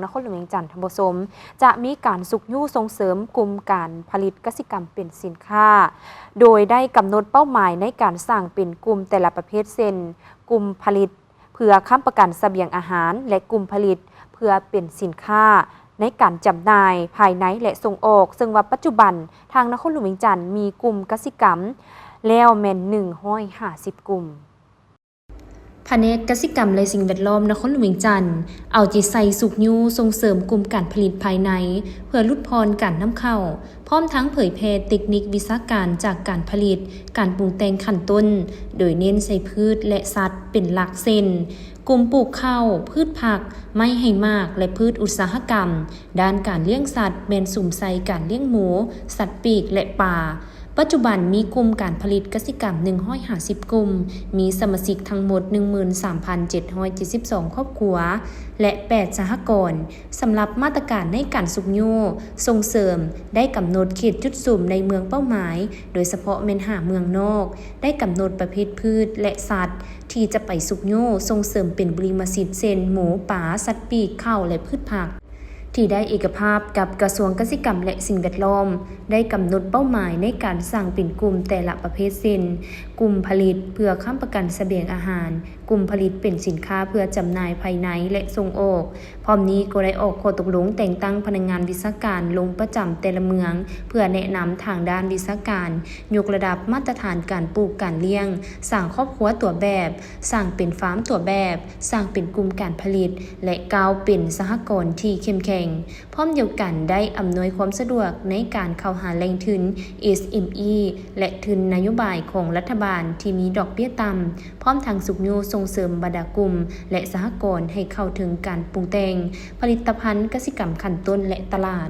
นครหลวงเวียงจันทร์ธรรมสมจะมีการสุกยู่ส่งเสริมกลุ่มการผลิตกสิกรรมเป็นสินค้าโดยได้กำหนดเป้าหมายในการสร้างเป็นกลุ่มแต่ละประเภทเช่นกลุ่มผลิตเพื่อค้ำประกันเสบียงอาหารและกลุ่มผลิตเพื่อเป็นสินค้าในการจำหน่ายภายในและส่งออกซึ่งว่าปัจจุบันทางนครหลวงเวียงจันทร์มีกลุ่มกสิกรรมแล้วแม่น150 กลุ่มแผนกกสิกรรมและสิ่งแวดล้อมนครหลวงเวียงจันทร์เอาใจใส่สุกยู่ส่งเสริมกลุ่มการผลิตภายในเพื่อลดพรการนำเข้าพร้อมทั้งเผยแพร่เทคนิควิชาการจากการผลิตการปรุงแต่งขั้นต้นโดยเน้นใส่พืชและสัตว์เป็นหลักเส้นกลุ่มปลูกข้าวพืชผักไม้ให้มากและพืชอุตสาหกรรมด้านการเลี้ยงสัตว์แม่นสุ่มใส่การเลี้ยงหมูสัตว์ปีกและปลาปัจจุบันมีกลุ่มการผลิตกสิกรรม150 กลุ่มมีสมาชิกทั้งหมด 13,772 ครอบครัวและ8สหกรณ์สำหรับมาตรการในการสุกยู่ส่งเสริมได้กำหนดเขตจุดสุ่มในเมืองเป้าหมายโดยเฉพาะแม่นหาเมืองนอกได้กำหนดประเภทพืชและสัตว์ที่จะไปสุกยู่ส่งเสริมเป็นบริมาสิทธิ์เช่นหมูป่าสัตว์ปีกข้าวและพืชผักที่ได้เอกภาพกับกระทรวงเกษตรกรรมและสิ่งแวดล้อมได้กำหนดเป้าหมายในการสร้างเป็นกลุ่มแต่ละประเภทเช่นกลุ่มผลิตเพื่อค้ำประกันเสบียงอาหารกลุ่มผลิตเป็นสินค้าเพื่อจำหน่ายภายในและส่งออกพร้อมนี้ก็ได้ออกข้อตกลงแต่งตั้งพนักงานวิชาการลงประจำแต่ละเมืองเพื่อแนะนำทางด้านวิชาการยกระดับมาตรฐานการปลูกการเลี้ยงสร้างครอบครัวตัวแบบสร้างเป็นฟาร์มตัวแบบสร้างเป็นกลุ่มการผลิตและก้าวเป็นสหกรณ์ที่เข้มแข็งพร้อมเดียวกันได้อำนวยความสะดวกในการเข้าหาแหล่งทุน SME และทุนนโยบายของรัฐบาลที่มีดอกเบี้ยต่ำพร้อมทางสุกยู่ส่งเสริมบรรดากลุ่มและสหกรณ์ให้เข้าถึงการปรุงแต่งผลิตภัณฑ์กสิกรรมขั้นต้นและตลาด